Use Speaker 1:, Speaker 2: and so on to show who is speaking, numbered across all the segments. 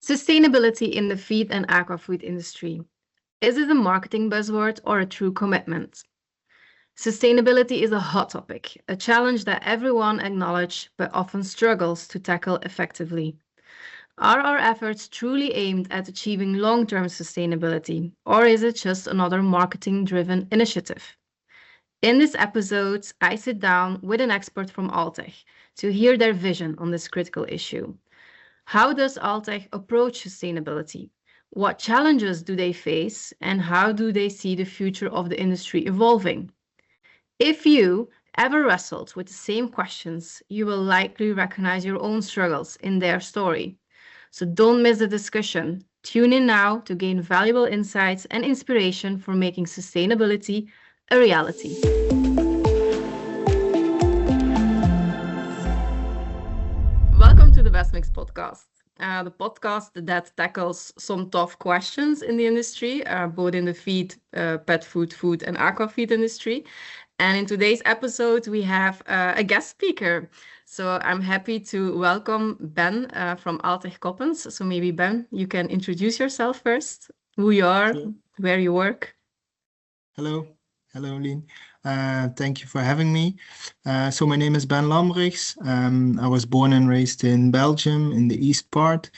Speaker 1: Sustainability in the feed and aquafood industry. Is it a marketing buzzword or a true commitment? Sustainability is a hot topic, a challenge that everyone acknowledges but often struggles to tackle effectively. Are our efforts truly aimed at achieving long-term sustainability, or is it just another marketing-driven initiative? In this episode, I sit down with an expert from Alltech to hear their vision on this critical issue. How does Alltech approach sustainability? What challenges do they face, and how do they see the future of the industry evolving? If you ever wrestled with the same questions, you will likely recognize your own struggles in their story. So don't miss the discussion. Tune in now to gain valuable insights and inspiration for making sustainability a reality. Welcome to the Best Mix podcast. The podcast that tackles some tough questions in the industry, both in the feed, pet food, and aquafeed industry. And in today's episode, we have a guest speaker. So I'm happy to welcome Ben from Alltech Coppens. So maybe Ben, you can introduce yourself first, who you are,
Speaker 2: Sure.
Speaker 1: where you work.
Speaker 2: Hello. Hello, Lynn. Thank you for having me. So my name is Ben Lamberigts. I was born and raised in Belgium in the east part.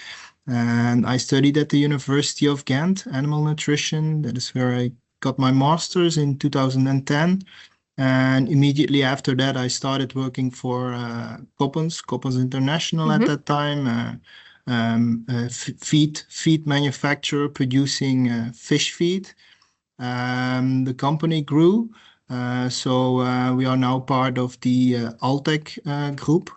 Speaker 2: And I studied at the University of Ghent, animal nutrition. That is where I got my master's in 2010. And immediately after that, I started working for Coppens International at that time, feed manufacturer producing fish feed. The company grew, so we are now part of the Alltech group.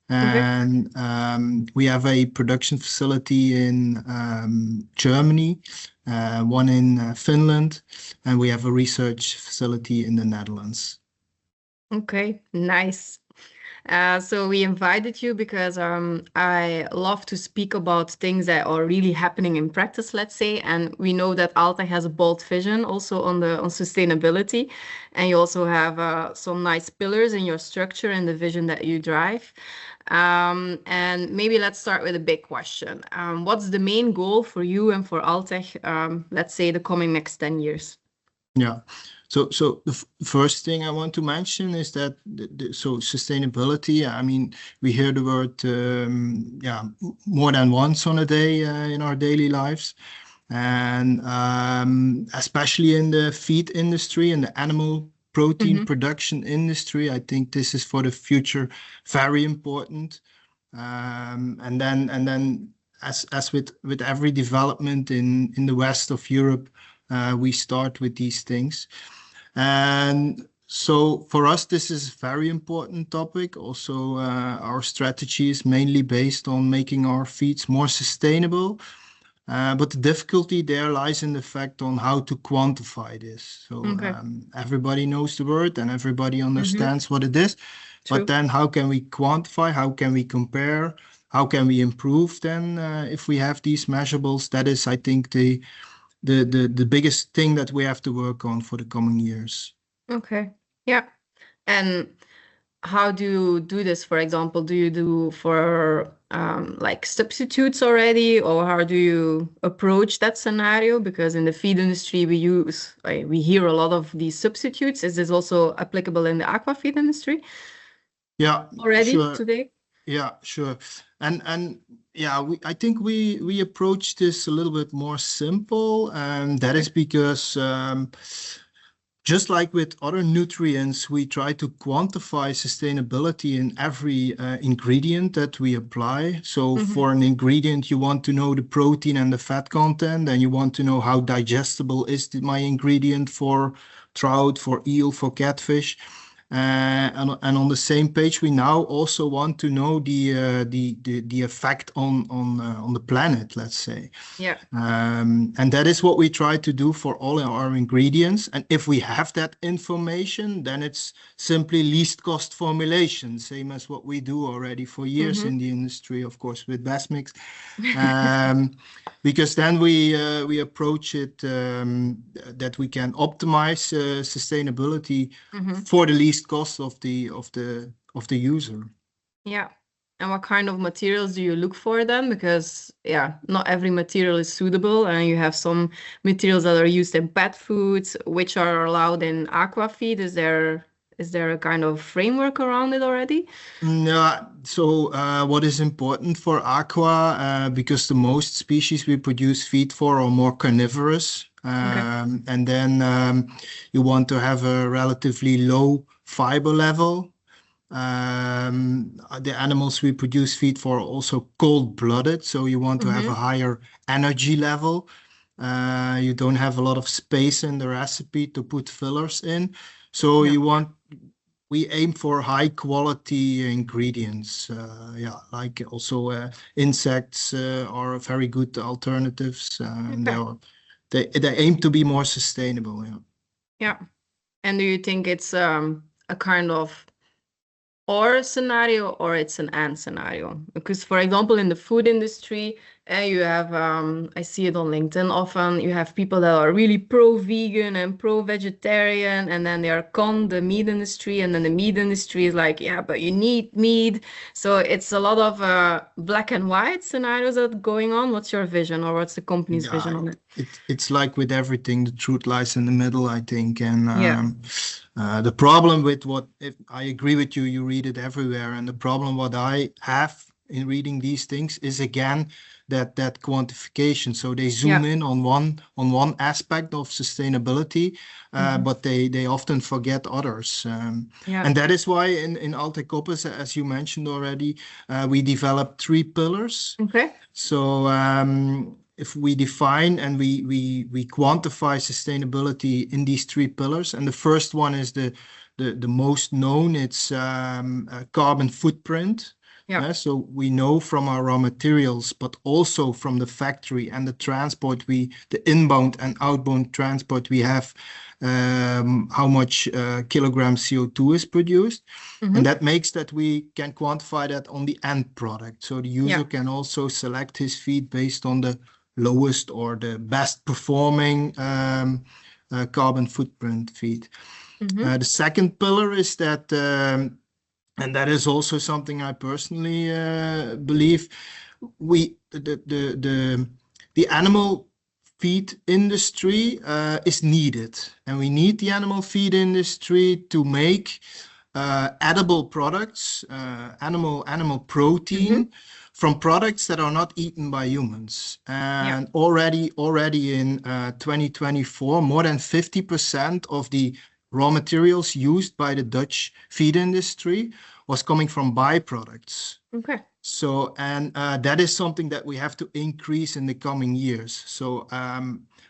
Speaker 2: And we have a production facility in Germany, one in Finland, and we have a research facility in the Netherlands.
Speaker 1: Okay, nice. So we invited you because I love to speak about things that are really happening in practice, let's say. And we know that Alltech has a bold vision also on sustainability. And you also have some nice pillars in your structure and the vision that you drive. And maybe let's start with a big question. What's the main goal for you and for Alltech, let's say, the coming next 10 years?
Speaker 2: Yeah. So the first thing I want to mention is that sustainability. I mean, we hear the word more than once on a day in our daily lives, and especially in the feed industry and the animal protein production industry. I think this is for the future very important. And then as with every development in the west of Europe, we start with these things. And so for us, this is a very important topic. Also, our strategy is mainly based on making our feeds more sustainable. But the difficulty there lies in the fact on how to quantify this. So everybody knows the word and everybody understands what it is.
Speaker 1: True.
Speaker 2: But then how can we quantify? How can we compare? How can we improve then if we have these measurables? That is, I think, the biggest thing that we have to work on for the coming years.
Speaker 1: Okay. Yeah. And how do you do this? For example, do you do for like substitutes already, or how do you approach that scenario? Because in the feed industry, we hear a lot of these substitutes. Is this also applicable in the aquafeed industry?
Speaker 2: Yeah,
Speaker 1: already
Speaker 2: sure.
Speaker 1: today?
Speaker 2: Yeah, sure. And yeah, I think we approach this a little bit more simple, and that is because just like with other nutrients, we try to quantify sustainability in every ingredient that we apply. So for an ingredient, you want to know the protein and the fat content, and you want to know how digestible is my ingredient for trout, for eel, for catfish. And on the same page, we now also want to know the effect on the planet, let's say.
Speaker 1: Yeah.
Speaker 2: And that is what we try to do for all our ingredients. And if we have that information, then it's simply least cost formulation, same as what we do already for years in the industry, of course, with Best Mix. Because then we approach it that we can optimize sustainability for the least cost of the user.
Speaker 1: Yeah. And what kind of materials do you look for then? Because yeah, not every material is suitable, and you have some materials that are used in pet foods, which are allowed in aquafeed. Is there a kind of framework around it already?
Speaker 2: Yeah, so what is important for aqua, because the most species we produce feed for are more carnivorous,
Speaker 1: Okay.
Speaker 2: and then you want to have a relatively low fiber level. The animals we produce feed for are also cold-blooded, so you want to have a
Speaker 1: Mm-hmm.
Speaker 2: higher energy level. You don't have a lot of space in the recipe to put fillers in, so
Speaker 1: Yeah.
Speaker 2: we aim for high quality ingredients. Yeah, like also insects are very good alternatives.
Speaker 1: Okay.
Speaker 2: They aim to be more sustainable. Yeah.
Speaker 1: Yeah. And do you think it's a kind of or scenario or it's an and scenario? Because for example in the food industry, you have I see it on LinkedIn often, you have people that are really pro-vegan and pro-vegetarian, and then they are con the meat industry, and then the meat industry is like, yeah, but you need meat. So it's a lot of black and white scenarios that are going on. What's your vision, or what's the company's
Speaker 2: Yeah,
Speaker 1: vision on it?
Speaker 2: it's like with everything, the truth lies in the middle, I think. And
Speaker 1: Yeah.
Speaker 2: the problem with if I agree with you, you read it everywhere. And the problem what I have in reading these things is again that quantification. So they zoom
Speaker 1: Yeah.
Speaker 2: in on one aspect of sustainability,
Speaker 1: Mm-hmm.
Speaker 2: but they often forget others.
Speaker 1: Yeah.
Speaker 2: And that is why in Alltech Coppens, as you mentioned already, we developed 3 pillars.
Speaker 1: Okay.
Speaker 2: So if we define and we quantify sustainability in these 3 pillars, and the first one is the most known, it's a carbon footprint.
Speaker 1: Yeah.
Speaker 2: So we know from our raw materials, but also from the factory and the transport, the inbound and outbound transport we have, how much kilograms CO2 is produced. And
Speaker 1: Mm-hmm.
Speaker 2: that makes that we can quantify that on the end product. So the user
Speaker 1: Yeah.
Speaker 2: can also select his feed based on the lowest or the best performing carbon footprint feed.
Speaker 1: Mm-hmm.
Speaker 2: The second pillar is that, and that is also something I personally believe, the animal feed industry is needed, and we need the animal feed industry to make edible products, animal
Speaker 1: Mm-hmm.
Speaker 2: protein from products that are not eaten by humans.
Speaker 1: Yeah.
Speaker 2: And already in 2024, more than 50% of the raw materials used by the Dutch feed industry was coming from byproducts.
Speaker 1: Okay.
Speaker 2: So, and that is something that we have to increase in the coming years. So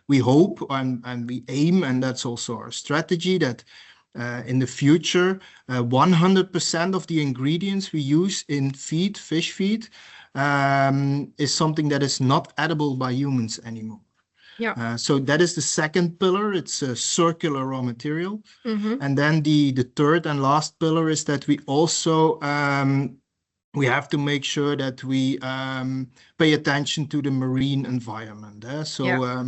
Speaker 2: we hope and we aim, and that's also our strategy, that in the future, 100% of the ingredients we use in feed, fish feed, is something that is not edible by humans anymore.
Speaker 1: Yeah.
Speaker 2: So that is the second pillar. It's a circular raw material.
Speaker 1: Mm-hmm.
Speaker 2: And then the third and last pillar is that we also we have to make sure that we pay attention to the marine environment.
Speaker 1: Yeah.
Speaker 2: So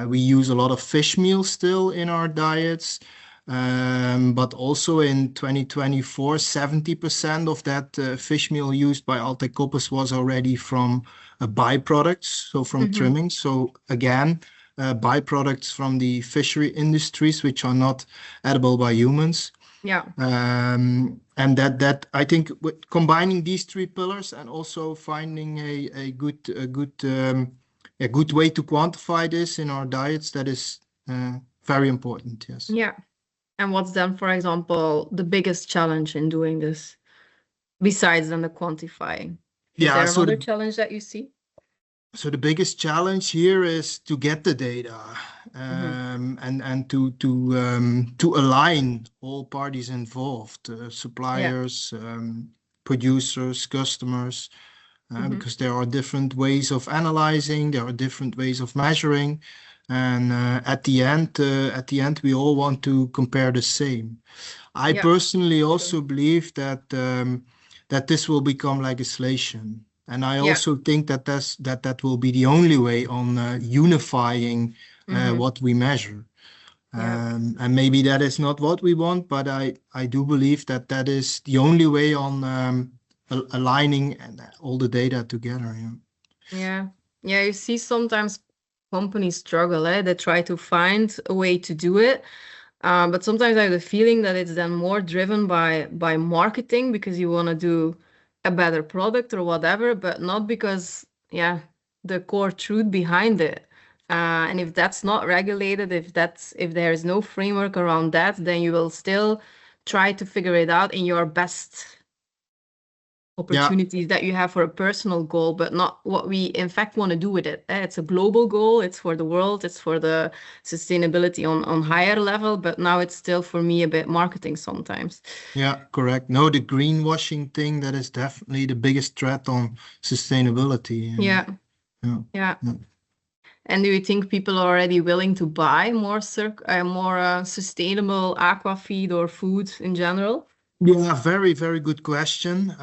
Speaker 2: we use a lot of fish meal still in our diets, but also in 2024, 70% of that fish meal used by Alltech Coppens was already from byproducts, so from
Speaker 1: Mm-hmm.
Speaker 2: trimming. So again, byproducts from the fishery industries, which are not edible by humans.
Speaker 1: Yeah.
Speaker 2: And that I think with combining these 3 pillars and also finding a good way to quantify this in our diets, that is very important. Yes.
Speaker 1: Yeah. And what's then, for example, the biggest challenge in doing this, besides then the quantifying? Is
Speaker 2: Yeah.
Speaker 1: there another challenge that you see?
Speaker 2: So the biggest challenge here is to get the data,
Speaker 1: Mm-hmm.
Speaker 2: and to align all parties involved,
Speaker 1: Yeah.
Speaker 2: suppliers, producers, customers,
Speaker 1: Mm-hmm.
Speaker 2: because there are different ways of analyzing, there are different ways of measuring, and at the end, we all want to compare the same. I
Speaker 1: Yeah.
Speaker 2: personally
Speaker 1: True.
Speaker 2: also believe that this will become legislation, and I
Speaker 1: Yeah.
Speaker 2: also think that will be the only way on unifying
Speaker 1: Mm-hmm.
Speaker 2: what we measure.
Speaker 1: Yeah.
Speaker 2: And maybe that is not what we want, but I do believe that is the only way on aligning all the data together.
Speaker 1: Yeah. Yeah, you see sometimes companies struggle, they try to find a way to do it. But sometimes I have the feeling that it's then more driven by marketing because you want to do a better product or whatever, but not because, yeah, the core truth behind it. And if that's not regulated, if there is no framework around that, then you will still try to figure it out in your best opportunities that you have for a personal goal, but not what we in fact want to do with it. It's a global goal, it's for the world, it's for the sustainability on higher level, but now it's still for me a bit marketing sometimes.
Speaker 2: Yeah, correct. No, the greenwashing thing, that is definitely the biggest threat on sustainability.
Speaker 1: Yeah.
Speaker 2: Yeah.
Speaker 1: Yeah. And do you think people are already willing to buy more sustainable aqua feed or food in general?
Speaker 2: Yeah, very, very good question.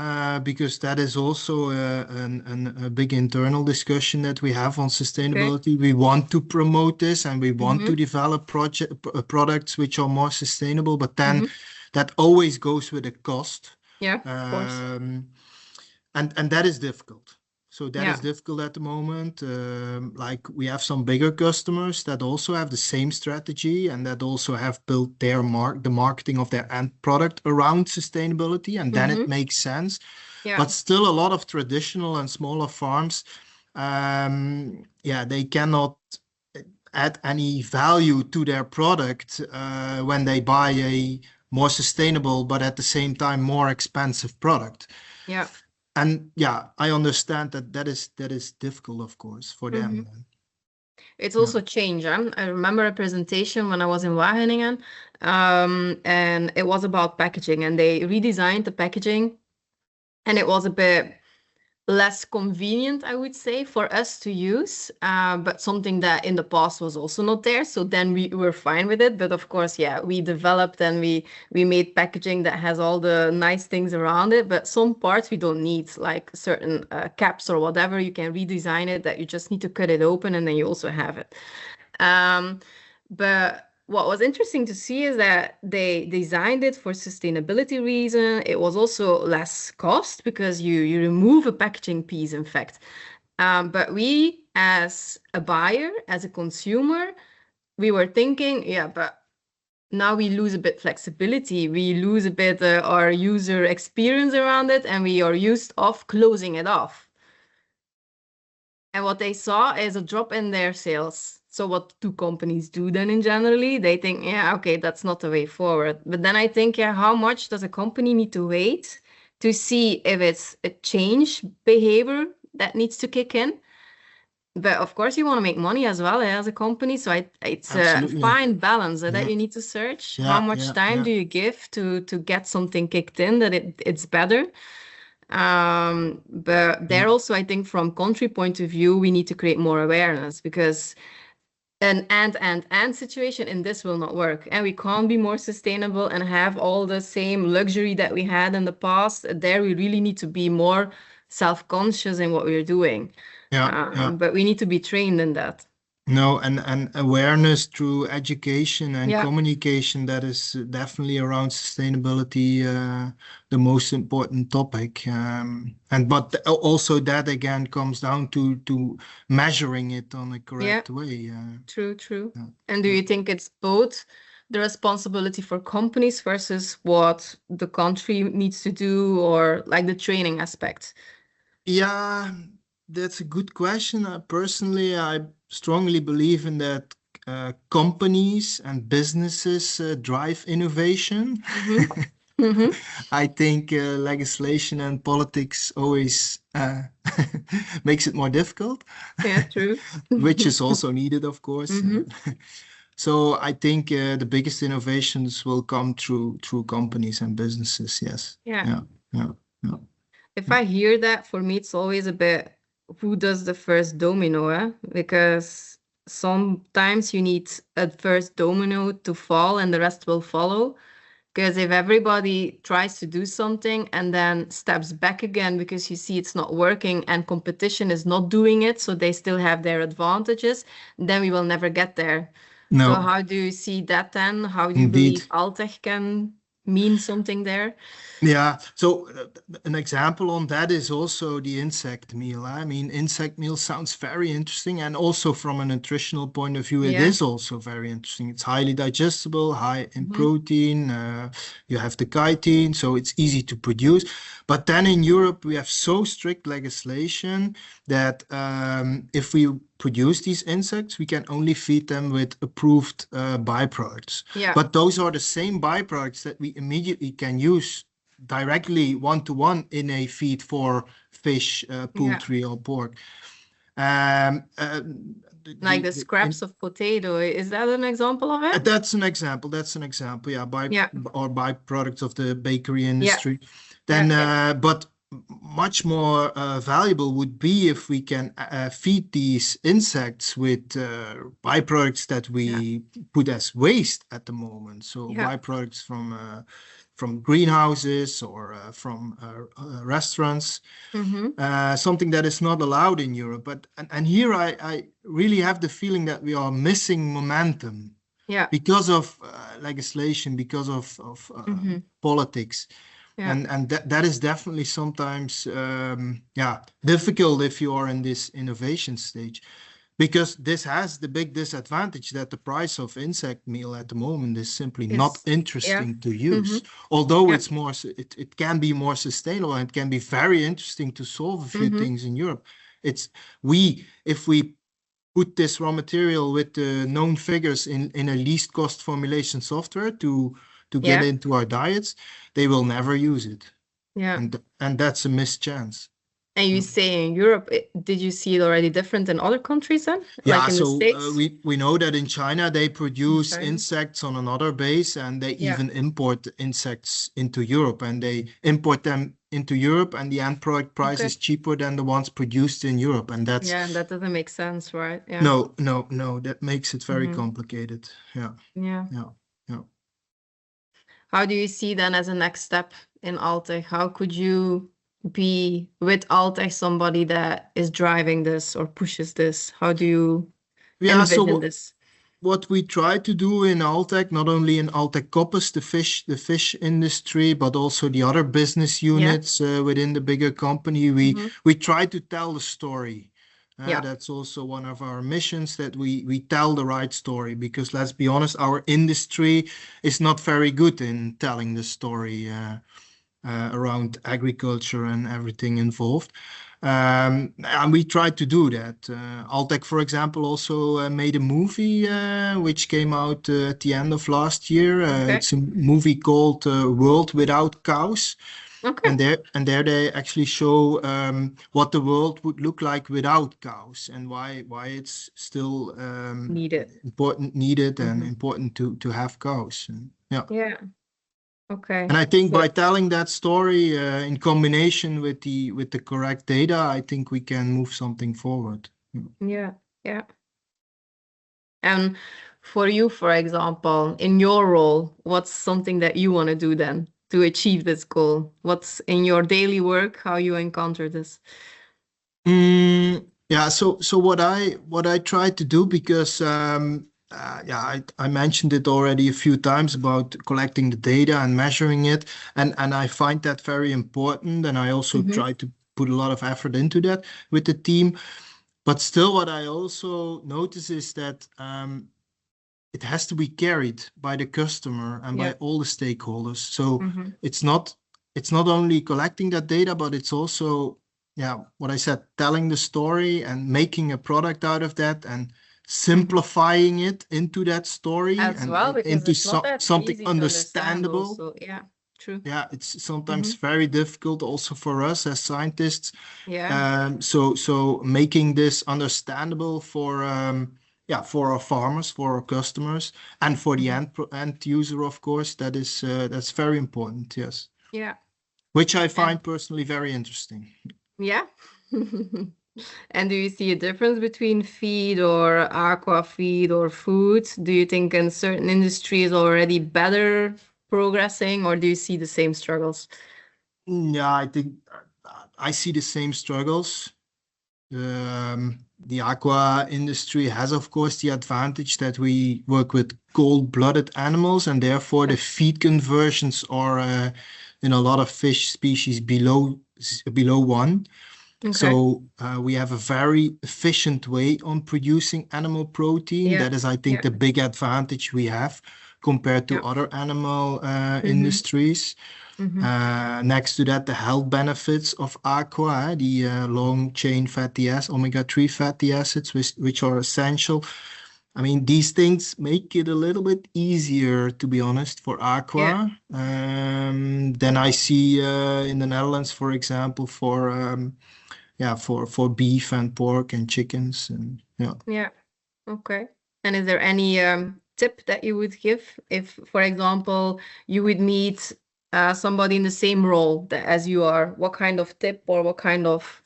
Speaker 2: Because that is also a big internal discussion that we have on
Speaker 1: Okay.
Speaker 2: sustainability. We want to promote this and we want to develop products which are more sustainable, but then that always goes with a cost.
Speaker 1: Yeah, of course.
Speaker 2: And that is difficult. So that
Speaker 1: Yeah.
Speaker 2: is difficult at the moment. Like we have some bigger customers that also have the same strategy and that also have built the marketing of their end product around sustainability, and then it makes sense.
Speaker 1: Yeah.
Speaker 2: But still, a lot of traditional and smaller farms, they cannot add any value to their product when they buy a more sustainable, but at the same time more expensive product.
Speaker 1: Yeah.
Speaker 2: And yeah, I understand that is difficult, of course, for them.
Speaker 1: It's also change. I remember a presentation when I was in Wageningen, and it was about packaging, and they redesigned the packaging, and it was a bit less convenient, I would say, for us to use, but something that in the past was also not there. So then we were fine with it. But of course, yeah, we developed and we made packaging that has all the nice things around it. But some parts we don't need, like certain caps or whatever. You can redesign it that you just need to cut it open and then you also have it. But what was interesting to see is that they designed it for sustainability reason. It was also less cost because you remove a packaging piece, in fact. But we, as a buyer, as a consumer, we were thinking, yeah, but now we lose a bit flexibility. We lose a bit our user experience around it, and we are used of closing it off. And what they saw is a drop in their sales. So what do companies do then in generally? They think, yeah, okay, that's not the way forward. But then I think, yeah, how much does a company need to wait to see if it's a change behavior that needs to kick in? But of course, you want to make money as well as a company. So it's a fine balance that you need to search. How much time do you give to get something kicked in that it's better? But there also, I think from country point of view, we need to create more awareness because an and situation in this will not work. And we can't be more sustainable and have all the same luxury that we had in the past. There, we really need to be more self-conscious in what we're doing. But we need to be trained in that.
Speaker 2: No, and awareness through education and communication, that is definitely around sustainability, the most important topic. But also that again comes down to measuring it on a correct way.
Speaker 1: True. And do you think it's both the responsibility for companies versus what the country needs to do, or like the training aspect?
Speaker 2: Yeah, that's a good question. Personally, I strongly believe in that companies and businesses drive innovation. I think legislation and politics always makes it more difficult.
Speaker 1: Yeah, true.
Speaker 2: Which is also needed, of course. So I think the biggest innovations will come through companies and businesses. Yes.
Speaker 1: Yeah. If I hear that, for me, it's always a bit, who does the first domino, because sometimes you need a first domino to fall and the rest will follow. Because if everybody tries to do something and then steps back again because you see it's not working and competition is not doing it, so they still have their advantages, then we will never get there.
Speaker 2: No.
Speaker 1: So how do you see that then? How do you believe Alltech can mean something there?
Speaker 2: Yeah, so an example on that is also the insect meal. I mean, insect meal sounds very interesting, and also from a nutritional point of view, it
Speaker 1: Yeah.
Speaker 2: is also very interesting. It's highly digestible, high in
Speaker 1: Mm-hmm.
Speaker 2: protein. You have the chitin, so it's easy to produce. But then in Europe, we have so strict legislation that if we produce these insects, we can only feed them with approved byproducts.
Speaker 1: Yeah.
Speaker 2: But those are the same byproducts that we immediately can use directly one-to-one in a feed for fish,
Speaker 1: Yeah.
Speaker 2: poultry, or pork. Um, uh,
Speaker 1: Like the scraps of potato. Is that an example of it?
Speaker 2: that's an example. That's an example. Yeah,
Speaker 1: Yeah.
Speaker 2: or byproducts of the bakery
Speaker 1: Yeah.
Speaker 2: industry.
Speaker 1: Yeah.
Speaker 2: Then,
Speaker 1: Yeah.
Speaker 2: but much more valuable would be if we can feed these insects with byproducts that
Speaker 1: Yeah.
Speaker 2: we put as waste at the moment. So
Speaker 1: Yeah.
Speaker 2: byproducts from greenhouses or from restaurants,
Speaker 1: Mm-hmm.
Speaker 2: something that is not allowed in Europe. But and here I really have the feeling that we are missing momentum
Speaker 1: Yeah.
Speaker 2: because of legislation, because of
Speaker 1: Mm-hmm.
Speaker 2: politics.
Speaker 1: Yeah.
Speaker 2: And that is definitely sometimes difficult if you are in this innovation stage, because this has the big disadvantage that the price of insect meal at the moment is simply not
Speaker 1: It's yeah.
Speaker 2: interesting to
Speaker 1: Mm-hmm.
Speaker 2: use. Although
Speaker 1: Yeah.
Speaker 2: it's more, it can be more sustainable, and it can be very interesting to solve a few
Speaker 1: Mm-hmm.
Speaker 2: things in Europe. It's if we put this raw material with the known figures in a least cost formulation software to get
Speaker 1: Yeah.
Speaker 2: into our diets, they will never use it,
Speaker 1: Yeah.
Speaker 2: and that's a missed chance.
Speaker 1: And you say in Europe, did you see it already different in other countries then?
Speaker 2: Yeah,
Speaker 1: Like in the
Speaker 2: so
Speaker 1: States?
Speaker 2: we know that in China they
Speaker 1: In
Speaker 2: produce
Speaker 1: China?
Speaker 2: insects on another base, and they
Speaker 1: Yeah.
Speaker 2: even import insects into Europe, and they import them into Europe, and the end product price
Speaker 1: Okay.
Speaker 2: is cheaper than the ones produced in Europe, and that's
Speaker 1: Yeah, that doesn't make sense, right? Yeah.
Speaker 2: no, that makes it very
Speaker 1: Mm-hmm.
Speaker 2: complicated. Yeah,
Speaker 1: Yeah.
Speaker 2: yeah, yeah.
Speaker 1: How do you see then as a next step in Alltech? How could you be with Alltech somebody that is driving this or pushes this? How do you
Speaker 2: Yeah,
Speaker 1: envision
Speaker 2: so
Speaker 1: this?
Speaker 2: what we try to do in Alltech, not only in Alltech Coppens, the fish industry, but also the other business
Speaker 1: Yeah.
Speaker 2: units within the bigger company,
Speaker 1: Mm-hmm.
Speaker 2: we try to tell the story.
Speaker 1: Yeah.
Speaker 2: That's also one of our missions, that we tell the right story, because let's be honest, our industry is not very good in telling the story around agriculture and everything involved. And we tried to do that. Alltech, for example, also made a movie which came out at the end of last year.
Speaker 1: Okay.
Speaker 2: It's a movie called World Without Cows.
Speaker 1: Okay.
Speaker 2: And there they actually show what the world would look like without cows, and why it's still
Speaker 1: Needed.
Speaker 2: needed and
Speaker 1: Mm-hmm.
Speaker 2: important to have cows. And, yeah.
Speaker 1: Yeah. Okay.
Speaker 2: And I think
Speaker 1: So
Speaker 2: by telling that story in combination with the correct data, I think we can move something forward.
Speaker 1: yeah, yeah. And for you, for example, in your role, what's something that you want to do then to achieve this goal? What's in your daily work, how you encounter this?
Speaker 2: Yeah, so what I try to do, because I mentioned it already a few times about collecting the data and measuring it, and I find that very important, and I also
Speaker 1: Mm-hmm.
Speaker 2: try to put a lot of effort into that with the team. But still, what I also notice is that it has to be carried by the customer and by
Speaker 1: Yeah.
Speaker 2: all the stakeholders. So
Speaker 1: Mm-hmm.
Speaker 2: it's not only collecting that data, but it's also, what I said, telling the story and making a product out of that, and simplifying it into that story
Speaker 1: As
Speaker 2: and
Speaker 1: well, because
Speaker 2: into
Speaker 1: it's not that
Speaker 2: something
Speaker 1: easy to understand
Speaker 2: understandable.
Speaker 1: also. Yeah, true.
Speaker 2: Yeah, it's sometimes very difficult also for us as scientists.
Speaker 1: Yeah.
Speaker 2: So making this understandable for our farmers, for our customers, and for the end user, of course, that's very important. Yes,
Speaker 1: Yeah.
Speaker 2: which I
Speaker 1: And
Speaker 2: find personally very interesting.
Speaker 1: yeah. And do you see a difference between feed or aqua feed or food? Do you think in certain industries already better progressing, or do you see the same struggles?
Speaker 2: Yeah, I think I see the same struggles. the aqua industry has, of course, the advantage that we work with cold-blooded animals, and therefore the feed conversions are in a lot of fish species below 1.
Speaker 1: Okay.
Speaker 2: So we have a very efficient way on producing animal protein.
Speaker 1: Yeah.
Speaker 2: That is, I think, the big advantage we have compared to other animal industries. Next to that, the health benefits of aqua, the long chain fatty acids, omega-3 fatty acids, which are essential. I mean, these things make it a little bit easier, to be honest, for aqua than I see in the Netherlands, for example, for beef and pork and chickens. And
Speaker 1: Yeah. Okay. And is there any tip that you would give if, for example, you would meet somebody in the same role as you are? What kind of tip or what kind of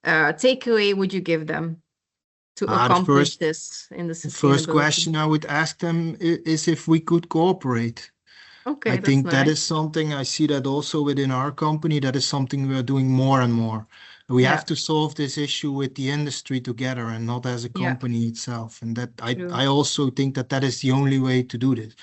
Speaker 1: takeaway would you give them to accomplish this in the sustainability?
Speaker 2: First question I would ask them is if we could cooperate.
Speaker 1: Okay,
Speaker 2: I think that
Speaker 1: nice.
Speaker 2: is something I see that also within our company. That is something we are doing more and more. We have to solve this issue with the industry together and not as a company itself. And that I also think that is the only way to do this.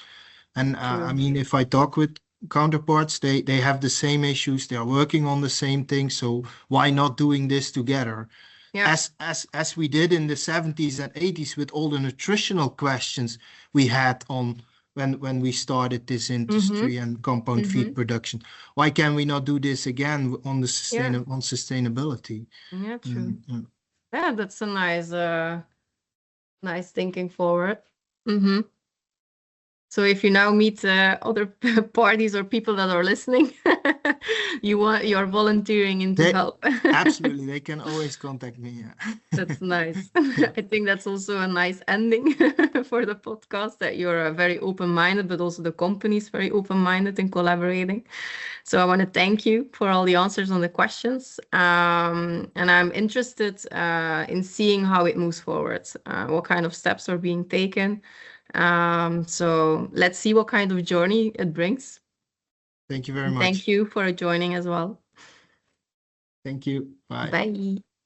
Speaker 2: And I mean, if I talk with counterparts, they have the same issues. They are working on the same thing. So why not doing this together?
Speaker 1: Yeah.
Speaker 2: As we did in the 70s and 80s with all the nutritional questions we had on when we started this industry and compound feed production. Why can we not do this again on the on sustainability?
Speaker 1: Yeah, true. Yeah, that's a nice thinking forward. So if you now meet other parties or people that are listening, you're volunteering in to help.
Speaker 2: Absolutely, they can always contact me. Yeah.
Speaker 1: That's nice. I think that's also a nice ending for the podcast, that you're very open-minded, but also the company is very open-minded in collaborating. So I want to thank you for all the answers on the questions. And I'm interested in seeing how it moves forward, what kind of steps are being taken. So let's see what kind of journey it brings.
Speaker 2: Thank you very much.
Speaker 1: Thank you for joining as well.
Speaker 2: Thank you. Bye.
Speaker 1: Bye.